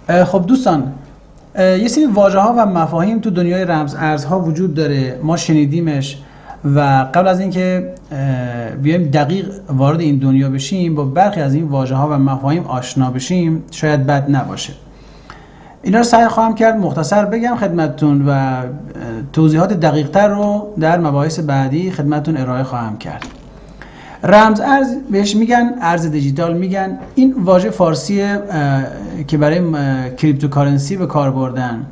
خب دوستان، یه سری واژه ها و مفاهیم تو دنیای رمز ارزها وجود داره، ما شنیدیمش و قبل از اینکه بیایم دقیق وارد این دنیا بشیم با برخی از این واژه ها و مفاهیم آشنا بشیم شاید بد نباشه. اینا رو سعی خواهم کرد مختصر بگم خدمتتون و توضیحات دقیق تر رو در مباحث بعدی خدمتتون ارائه خواهم کرد. رمز ارز بهش میگن ارز دیجیتال میگن. این واژه فارسیه که برای کریپتوکارنسی به کار بردن.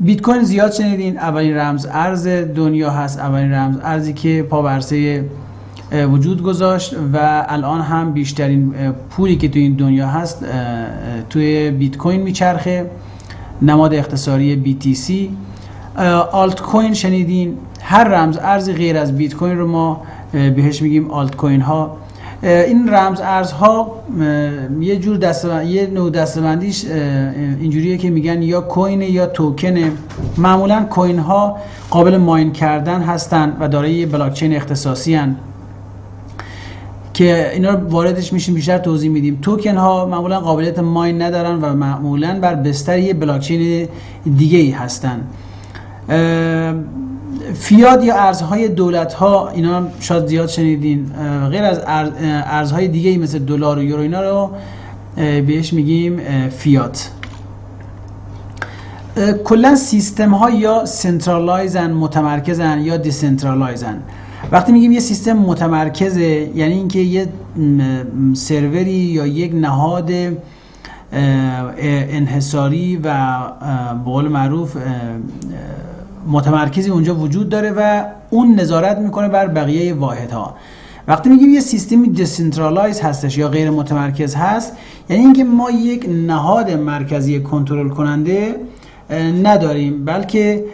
بیت کوین زیاد شنیدین، اولین رمز ارز دنیا هست، اولین رمز ارزی که پا بر عرصه وجود گذاشت و الان هم بیشترین پولی که تو این دنیا هست توی بیت کوین میچرخه، نماد اختصاری BTC. آلت کوین شنیدین، هر رمز ارزی غیر از بیت کوین رو ما بهش میگیم آلت کوین ها. این رمز ارزها یه نوع دسته‌بندیش اینجوریه که میگن یا کوین یا توکنه. معمولا کوین ها قابل ماین کردن هستن و دارای یه بلاک چین اختصاصی هن که اینا رو واردش میشیم بیشتر توضیح میدیم. توکن ها معمولا قابلیت ماین ندارن و معمولا بر بستر یه بلاک چین دیگه ای هستن. فیات یا ارزهای دولت ها، اینا هم شاید زیاد شنیدین. غیر از ارزهای دیگه ای مثل دلار و یورو، اینا رو بهش میگیم فیات. کلا سیستم ها یا سنترالایزن، متمرکزن یا دیسنترالایزن. وقتی میگیم یه سیستم متمرکزه یعنی اینکه یه سروری یا یک نهاد انحصاری و به قول معروف متمرکزی اونجا وجود داره و اون نظارت میکنه بر بقیه واحدها. وقتی میگیم یه سیستمی دیسنترالایز هستش یا غیر متمرکز هست یعنی اینکه ما یک نهاد مرکزی کنترل کننده نداریم، بلکه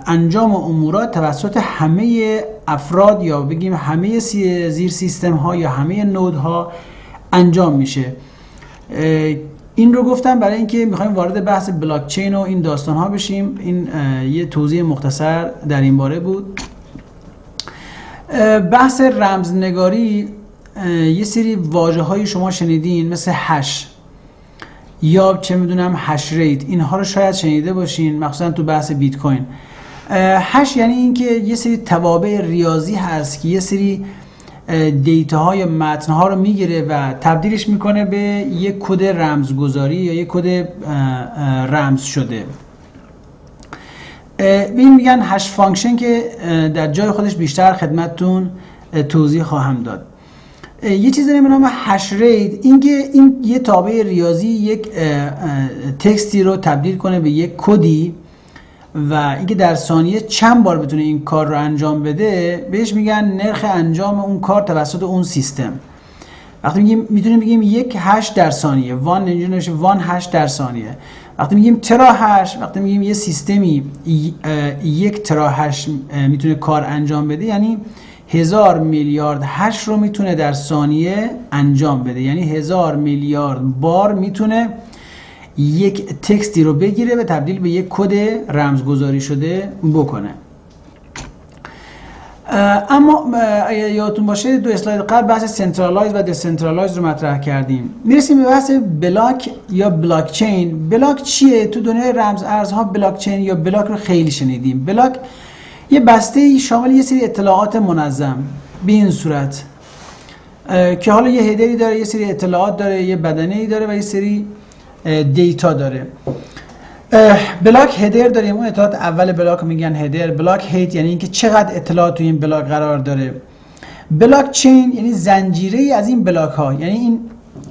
انجام امورات توسط همه افراد یا بگیم همه زیر سیستم ها یا همه نودها انجام میشه. این رو گفتم برای اینکه میخوایم وارد بحث بلاک چین و این داستان ها بشیم. این یه توضیح مختصر در این باره بود. بحث رمزنگاری، یه سری واژه های شما شنیدین مثل هش یا چه میدونم هش ریت، اینها رو شاید شنیده باشین مخصوصا تو بحث بیت کوین. هش یعنی اینکه یه سری توابع ریاضی هست که یه سری دیتاهای متنها رو میگیره و تبدیلش میکنه به یک کد رمزگذاری یا یک کد رمز شده. این میگن هش فانکشن که در جای خودش بیشتر خدمتتون توضیح خواهم داد. یه چیزی به نام هش ریت، اینکه این یه تابع ریاضی یک تکستی رو تبدیل کنه به یک کدی و اینکه در ثانیه چند بار بتونه این کار رو انجام بده بهش میگن نرخ انجام اون کار توسط اون سیستم. وقتی میتونیم بگیم یک هش در ثانیه، وان اینجوری نمیشه، وان هش در ثانیه. وقتی میگیم ترا هش، وقتی میگیم یه سیستمی یک ترا هش میتونه کار انجام بده یعنی 1000 میلیارد هش رو میتونه در ثانیه انجام بده، یعنی 1000 میلیارد بار میتونه یک تکستی رو بگیره و تبدیل به یک کد رمزگذاری شده بکنه. اما یادتون باشه دو اسلاید قبل بحث سنترالایز و دیسنترالایز رو مطرح کردیم. میرسیم به بحث بلاک یا بلاک چین. بلاک چیه؟ تو دنیای رمز ارزها بلاک چین یا بلاک رو خیلی شنیدیم. بلاک یه بسته شامل یه سری اطلاعات منظم به این صورت که حالا یه هدری داره، یه سری اطلاعات داره، یه بدنه‌ای داره و یه سری دیتا داره. بلاک هدر داریم، اون اطلاعات اول بلاک میگن هدر. بلاک هیت یعنی اینکه چقدر اطلاعات توی این بلاک قرار داره. بلاک چین یعنی زنجیره ای از این بلاک ها، یعنی این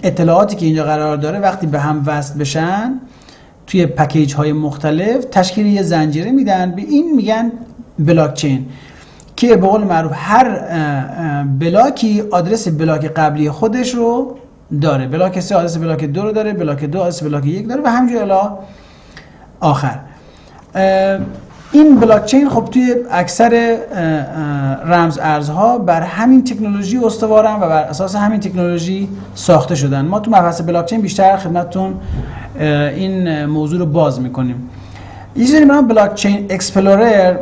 اطلاعاتی که اینجا قرار داره وقتی به هم وصل بشن توی پکیج های مختلف تشکیل یه زنجیره میدن، به این میگن بلاک چین که به قول معروف هر بلاکی آدرس بلاک قبلی خودش رو داره. بلاک 3 آدرس بلاک 2 رو داره، بلاک 2 آدرس بلاک 1 داره و همینجوری الی آخر. این بلاک چین خب توی اکثر رمز ارزها بر همین تکنولوژی استوارن و بر اساس همین تکنولوژی ساخته شدن. ما تو مبحث بلاک چین بیشتر خدمتتون این موضوع رو باز میکنیم. یه چیزی به نام بلاک چین اکسپلورر،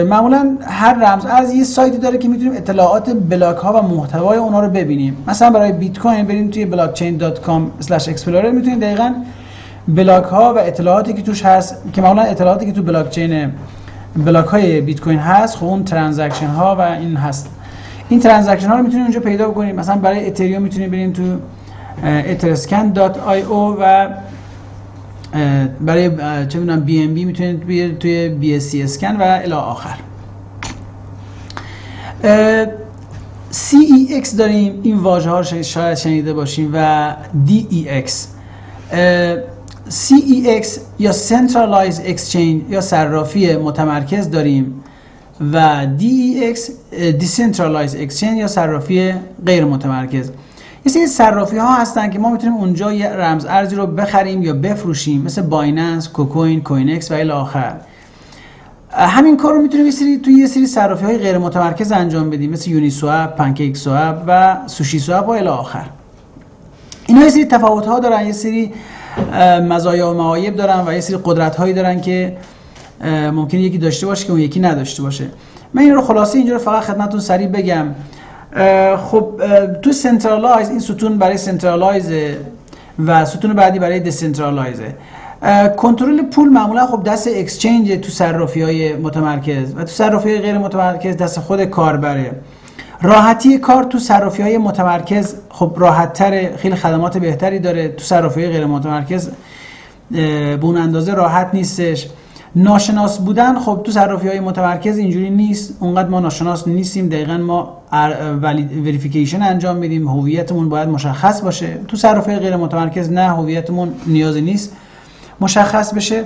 معمولا هر رمز ارز یه سایتی داره که میتونیم اطلاعات بلاک ها و محتوای اونها رو ببینیم. مثلا برای بیت کوین بریم توی blockchain.com/explorer میتونید دقیقاً بلاک ها و اطلاعاتی که توش هست که معمولا اطلاعاتی که تو بلاک چین بلاک های بیت کوین هست، خب اون ترانزکشن ها و این هست. این ترانزکشن ها رو میتونید اونجا پیدا بکنید. مثلا برای اتریوم میتونید برید تو etherscan.io و برای چه میدونم BNB میتونید بیاید توی BSC اسکن و الی آخر. CEX داریم، این واژه ها رو شاید شنیده باشیم، و DEX. CEX یا Centralized Exchange یا صرافی متمرکز داریم و DEX Decentralized Exchange یا صرافی غیر متمرکز. یه سری صرافی ها هستن که ما میتونیم اونجا یه رمز ارزی رو بخریم یا بفروشیم، مثل بایننس، کوکوین، کوینکس و الی آخر. همین کار رو میتونیم توی یه سری صرافی های غیر متمرکز انجام بدیم، مثل یونی سواب، پنکیک سواب و سوشی سواب و الی آخر. اینا یه سری تفاوت ها دارن، یه سری مزایا و معایب دارن و یه سری قدرت هایی دارن که ممکنه یکی داشته باشه که اون یکی نداشته باشه. من این رو خلاصه اینجا رو فقط خدمتتون سریع بگم. خب تو سنترالایز، این ستون برای سنترالایز و ستون بعدی برای دسنترالایز. کنترل پول معمولا خب دست اکسچنج تو صرافی‌های متمرکز و تو صرافی‌های غیر متمرکز دست خود کاربره. راحتی کار تو صرافی‌های متمرکز خب راحت‌تره، خیلی خدمات بهتری داره. تو صرافی‌های غیر متمرکز به اون اندازه راحت نیستش. ناشناس بودن خب تو صرافی‌های متمرکز اینجوری نیست، اونقدر ما ناشناس نیستیم، دقیقاً ما وریفیکیشن انجام میدیم، هویتمون باید مشخص باشه. تو صرافی‌های غیر متمرکز نه، هویتمون نیازی نیست مشخص بشه.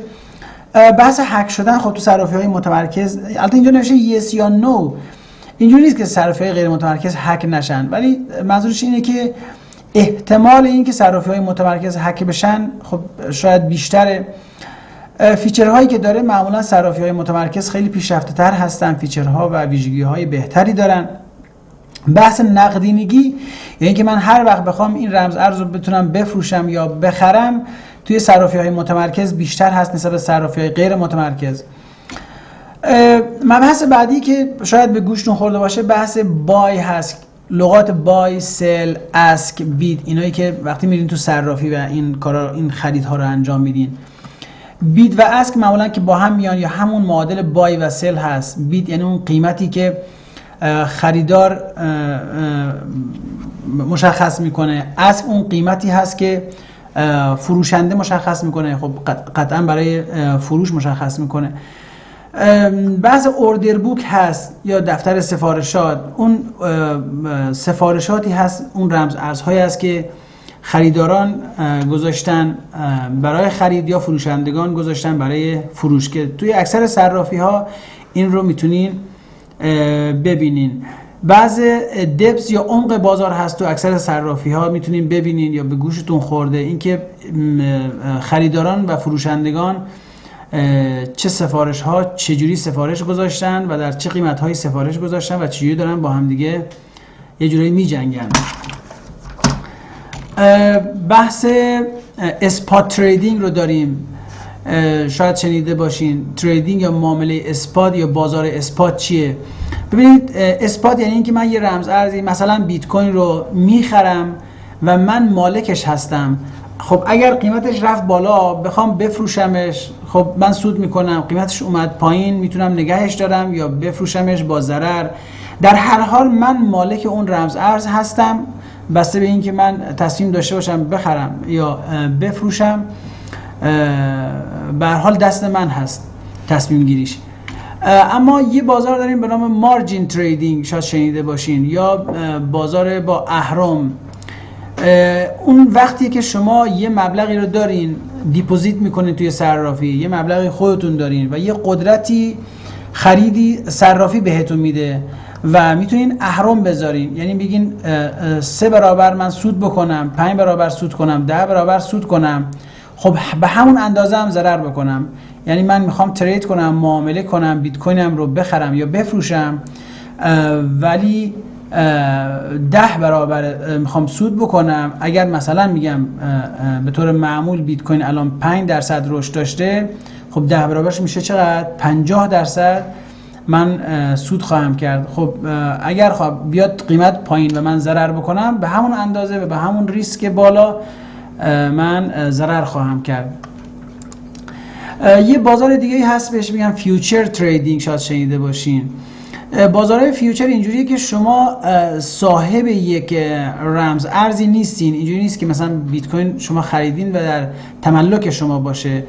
بحث هک شدن خب تو صرافی‌های متمرکز، البته اینجا نوشته yes یا no، اینجوری نیست که صرافی‌های غیر متمرکز هک نشن، ولی منظورش اینه که احتمال این که صرافی‌های متمرکز هک بشن خب شاید بیشتره. فیچرهایی که داره معمولا صرافی‌های متمرکز خیلی پیشرفته‌تر هستن، فیچرها و ویژگی‌های بهتری دارن. بحث نقدینگی، یعنی که من هر وقت بخوام این رمز ارز رو بتونم بفروشم یا بخرم، توی صرافی‌های متمرکز بیشتر هست نسبت به صرافی‌های غیر متمرکز. مبحث بعدی که شاید به گوشتون خورده باشه بحث بای هست. لغات بای، سل، اسک، بید، اینایی که وقتی میرین تو صرافی و این کارا، این خریدها رو انجام میدین. بید و اسک معمولا که با هم میان یا همون معادل بای و سل هست. بید یعنی اون قیمتی که خریدار مشخص میکنه، اسک اون قیمتی هست که فروشنده مشخص میکنه، خب قطعا برای فروش مشخص میکنه. بحث اوردر بوک هست یا دفتر سفارشات، اون سفارشاتی هست، اون رمز ارزهایی هست که خریداران گذاشتن برای خرید یا فروشندگان گذاشتن برای فروش، که توی اکثر صرافی ها این رو میتونین ببینین. بعض دپس یا عمق بازار هست تو اکثر صرافی ها میتونین ببینین یا به گوشتون خورده، اینکه خریداران و فروشندگان چه سفارش ها چجوری سفارش گذاشتن و در چه قیمت های سفارش گذاشتن و چجوری دارن با هم دیگه یه جوری می جنگن. بحث اسپات تریدینگ رو داریم، شاید شنیده باشین. تریدینگ یا معامله اسپات یا بازار اسپات چیه؟ ببینید، اسپات یعنی اینکه من یه رمز ارزی مثلا بیت کوین رو میخرم و من مالکش هستم. خب اگر قیمتش رفت بالا بخوام بفروشمش، خب من سود میکنم. قیمتش اومد پایین میتونم نگهش دارم یا بفروشمش با ضرر. در هر حال من مالک اون رمز ارز هستم، بسته به اینکه من تصمیم داشته باشم بخرم یا بفروشم، به هر حال دست من هست تصمیم گیریش. اما یه بازار داریم به نام مارجین تریدینگ، شاید شنیده باشین، یا بازار با اهرم. اون وقتی که شما یه مبلغی رو دارین دیپوزیت میکنین توی صرافی، یه مبلغی خودتون دارین و یه قدرتی خریدی صرافی بهتون میده و میتونین اهرم بذارین، یعنی بگین 3 برابر من سود بکنم، 5 برابر سود کنم، 10 برابر سود کنم، خب به همون اندازه هم ضرر بکنم. یعنی من میخوام ترید کنم، معامله کنم، بیت کوینم رو بخرم یا بفروشم، ولی 10 برابر میخوام سود بکنم. اگر مثلا میگم به طور معمول بیت کوین الان 5% رشد داشته، خب 10 برابرش میشه چقدر؟ 50% من سود خواهم کرد. خب اگر بیاد قیمت پایین و من ضرر بکنم، به همون اندازه و به همون ریسک بالا من ضرر خواهم کرد. یه بازار دیگه هست بهش میگن فیوچر تریدینگ، شاید شنیده باشین. بازارهای فیوچر اینجوریه که شما صاحب یک رمز ارزی نیستین. اینجوری نیست که مثلا بیت کوین شما خریدین و در تملک شما باشه.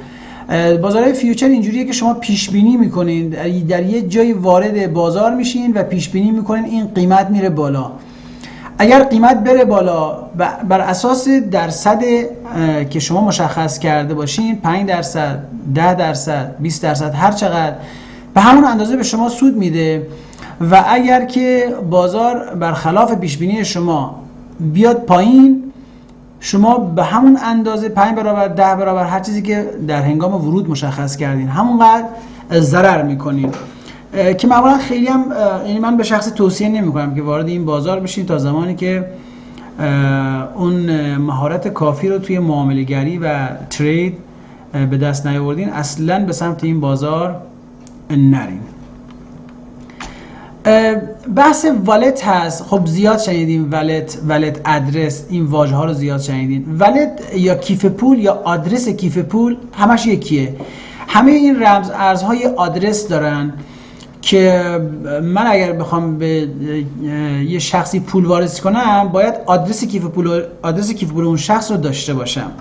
بازارهای فیوچر اینجوریه که شما پیش بینی میکنین، در یه جایی وارد بازار میشین و پیش بینی میکنین این قیمت میره بالا. اگر قیمت بره بالا بر اساس درصد که شما مشخص کرده باشین، 5%، 10%، 20%، هر چقدر، به همون اندازه به شما سود میده. و اگر که بازار برخلاف پیش بینی شما بیاد پایین، شما به همون اندازه 5 برابر، 10 برابر، هر چیزی که در هنگام ورود مشخص کردین همونقدر ضرر میکنین. که معمولا خیلی هم، یعنی من به شخص توصیه نمیکنم که وارد این بازار بشین تا زمانی که اون مهارت کافی رو توی معامله گری و ترید به دست نیاوردین، اصلا به سمت این بازار نرین. بحث والت هست. خب زیاد شنیدیم والت ادرس، این واژه ها رو زیاد شنیدین. والت یا کیف پول یا آدرس کیف پول همش یکیه. همه این رمز ارزهای آدرس دارن که من اگر بخوام به یه شخصی پول وارسی کنم باید آدرس کیف پول اون شخص رو داشته باشم.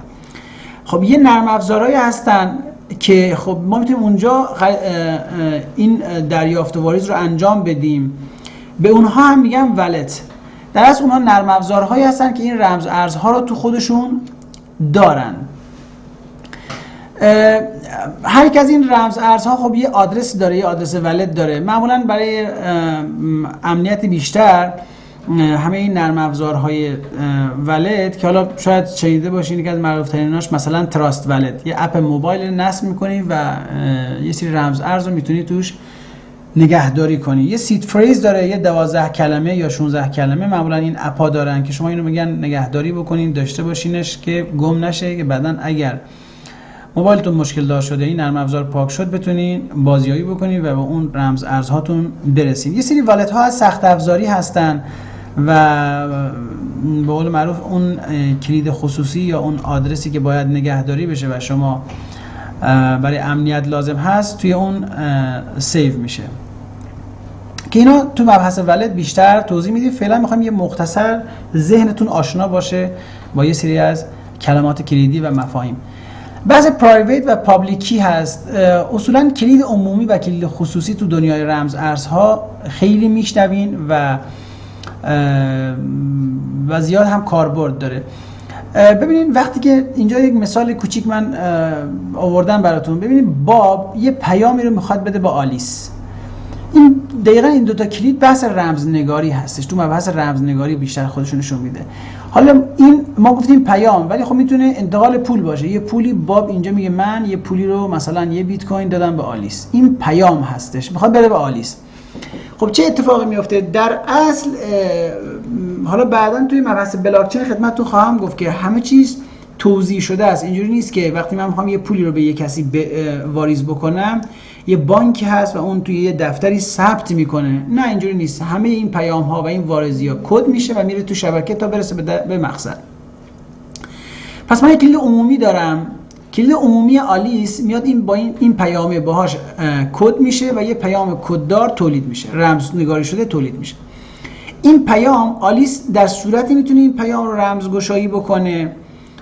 خب یه نرم افزارهایی هستن که خب ما میتونیم اونجا این دریافت و واریز رو انجام بدیم، به اونها هم میگن والت. در اصل اونها نرم افزارهایی هستن که این رمز ارزها رو تو خودشون دارن. هر یک از این رمز ارزها خب یه آدرس داره، یه آدرس والت داره. معمولا برای امنیت بیشتر همه این نرم افزارهای والت که حالا شاید شنیده باشین که از معروف تریناش مثلا تراست والت، یه اپ موبایل نصب می‌کنی و یه سری رمز ارز رو میتونی توش نگهداری کنی. یه سید فریز داره، یه 12 کلمه یا 16 کلمه معمولا این اپا دارن که شما اینو میگن نگهداری بکنین، داشته باشینش که گم نشه، که بعدن اگر موبایلتون مشکل دار شده، این نرم افزار پاک شد، بتونین بازیابی بکنین و به اون رمز ارزهاتون برسین. یه سری والت ها سخت افزاری هستن و به قول معروف اون کلید خصوصی یا اون آدرسی که باید نگهداری بشه و شما برای امنیت لازم هست توی اون سیو میشه، که اینا تو مبحث والت بیشتر توضیح میدیم. فعلا میخوایم یه مختصر ذهنتون آشنا باشه با یه سری از کلمات کلیدی و مفاهیم. بعض پرایویت و پابلیکی هست. اصولا کلید عمومی و کلید خصوصی تو دنیای رمز ارزها خیلی میشنوین و زیاد هم کاربرد داره. ببینید وقتی که اینجا یک مثال کوچیک من آوردم براتون، ببینید باب یه پیامی رو میخواد بده با آلیس. این دقیقاً این دوتا کلید بحث رمزنگاری هستش، تو مبحث رمزنگاری بیشتر خودشون نشون میده. حالا این ما گفتیم پیام، ولی خب میتونه انتقال پول باشه. یه پولی باب اینجا میگه من یه پولی رو مثلا یه بیت کوین دادم به آلیس، این پیام هستش، میخواد بده به آلیس. خب چه اتفاقی میفته؟ در اصل حالا بعداً توی مبحث بلاکچین خدمتتون خواهم گفت که همه چیز توضیح شده است. اینجوری نیست که وقتی من میخوام یه پولی رو به یه کسی واریز بکنم یه بانک هست و اون توی یه دفتری ثبت میکنه. نه اینجوری نیست. همه این پیام ها و این واریزی ها کد میشه و میره تو شبکه تا برسه به مقصد. پس من یه کلید عمومی دارم. کلید عمومی آلیس میاد این با این پیام باهاش کد میشه و یه پیام کددار تولید میشه، رمزنگاری شده تولید میشه. این پیام آلیس در صورتی میتونه این پیام رو رمزگشایی بکنه.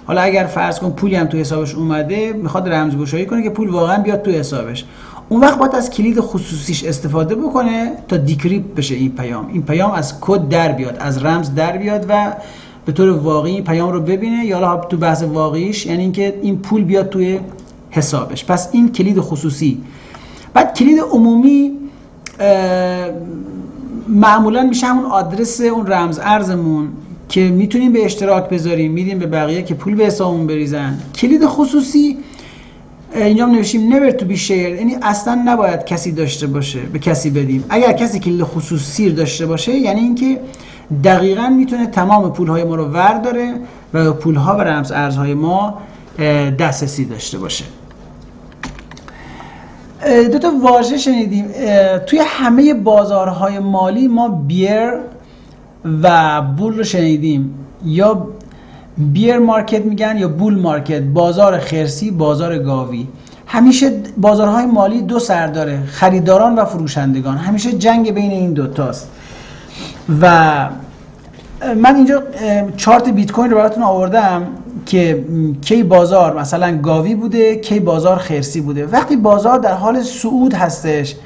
حالا اگر فرض کن پولی هم تو حسابش اومده، میخواد رمزگشایی کنه که پول واقعا بیاد تو حسابش، اون وقت باید از کلید خصوصیش استفاده بکنه تا دیکریپت بشه این پیام از کد در بیاد، از رمز در بیاد و به طور واقعی این پیام رو ببینه، یا حالا تو بحث واقعیش یعنی اینکه این پول بیاد توی حسابش. پس این کلید خصوصی. بعد کلید عمومی معمولا میشه همون آدرس اون رمز ارزمون که میتونیم به اشتراک بذاریم، میدیم به بقیه که پول به حسابمون بریزن. کلید خصوصی اینجا هم نوشیم never to be shared، یعنی اصلا نباید کسی داشته باشه، به کسی بدیم. اگر کسی کلید خصوصی داشته باشه یعنی اینکه دقیقاً میتونه تمام پولهای ما رو ورداره و پولها و رمز ارزهای ما دسترسی داشته باشه. دو تا واژه شنیدیم توی همه بازارهای مالی، ما بیر و بول رو شنیدیم، یا بیر مارکت میگن یا بول مارکت، بازار خرسی، بازار گاوی. همیشه بازارهای مالی دو سر داره، خریداران و فروشندگان، همیشه جنگ بین این دوتاست. و من اینجا چارت بیت کوین رو براتون آوردم که کی بازار مثلا گاوی بوده، کی بازار خرسی بوده. وقتی بازار در حال صعود هستش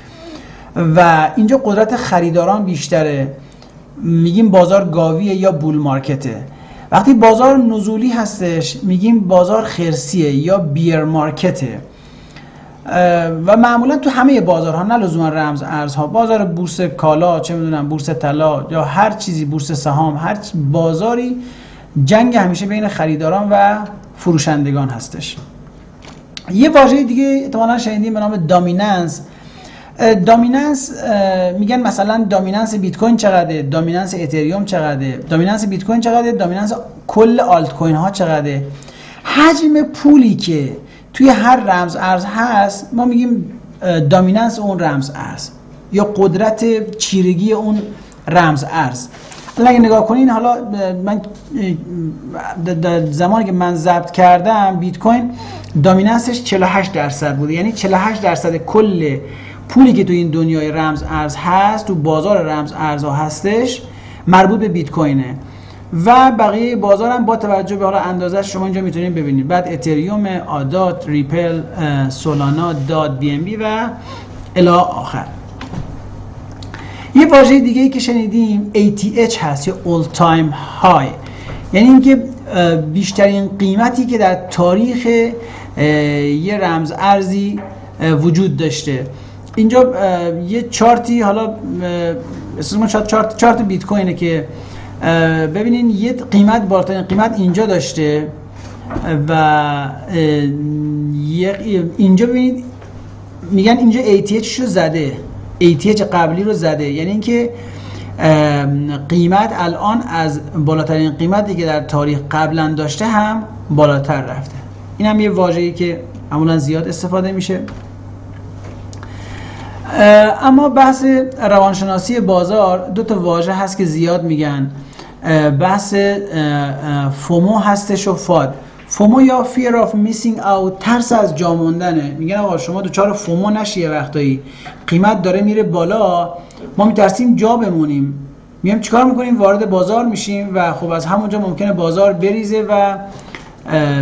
و اینجا قدرت خریداران بیشتره، میگیم بازار گاویه یا بول مارکته. وقتی بازار نزولی هستش میگیم بازار خرسیه یا بیر مارکته. و معمولا تو همه بازارها، نه لزوما رمز ارزها، بازار بورس کالا، چه میدونم بورس طلا یا هر چیزی، بورس سهام، هر بازاری جنگ همیشه بین خریداران و فروشندگان هستش. یه واژه دیگه احتمالاً شنیدین به نام دامیننس. دامیننس میگن مثلا دامیننس بیت کوین چقدره، دامیننس اتریوم چقدره، دامیننس بیت کوین چقدره، دامیننس کل آلت کوین ها چقدره. حجم پولی که توی هر رمز ارز هست ما میگیم دامیننس اون رمز ارز یا قدرت چیرگی اون رمز ارز. اگه نگاه کنین، حالا من زمانی که من ضبط کردم بیت کوین دامیننسش 48% بوده، یعنی 48% کل پولی که تو این دنیای رمز ارز هست، تو بازار رمز ارزها هستش، مربوط به بیت کوینه. و بقیه بازار هم با توجه به حالا اندازه شما اینجا میتونید ببینید. بعد اتریوم، آدات، ریپل، سولانا، داد، بی ام بی و الی آخر. یه واژه دیگه ای که شنیدیم ATH هست یا All Time High، یعنی اینکه بیشترین قیمتی که در تاریخ یه رمز ارزی وجود داشته. اینجا یه چارتی، حالا اسمش چارت بیت کوینه که ببینین یه قیمت، بالاترین قیمت اینجا داشته و اینجا ببینید میگن اینجا ATH شو زده، ATH قبلی رو زده، یعنی اینکه قیمت الان از بالاترین قیمتی که در تاریخ قبلا داشته هم بالاتر رفته. این هم یه واژه‌ای که معمولا زیاد استفاده میشه. اما بحث روانشناسی بازار، دو تا واژه هست که زیاد میگن، بحث فومو هستش و فاد. فومو یا fear of missing out، ترس از جا موندنه. میگن آقا شما دوچار فومو نشی، یه وقتایی قیمت داره میره بالا، ما میترسیم جا بمونیم، میام چیکار میکنیم؟ وارد بازار میشیم و خب از همونجا ممکنه بازار بریزه و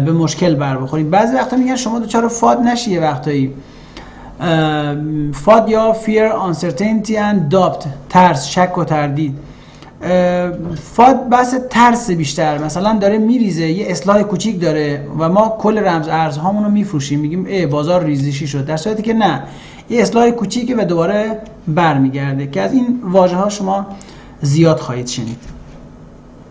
به مشکل بر بخوریم. بعضی وقتا میگن شما دوچار فاد نشی، یه وقتایی فاد یا fear, uncertainty and doubt، ترس، شک و تردید. فاد بحث ترس بیشتر، مثلا داره میریزه، یه اصلاح کوچیک داره و ما کل رمز ارزهامون رو میفروشیم، میگیم بازار ریزشی شد، در صورتی که نه، یه اصلاح کوچیکه و دوباره برمیگرده، که از این واژه ها شما زیاد خواهید شنید.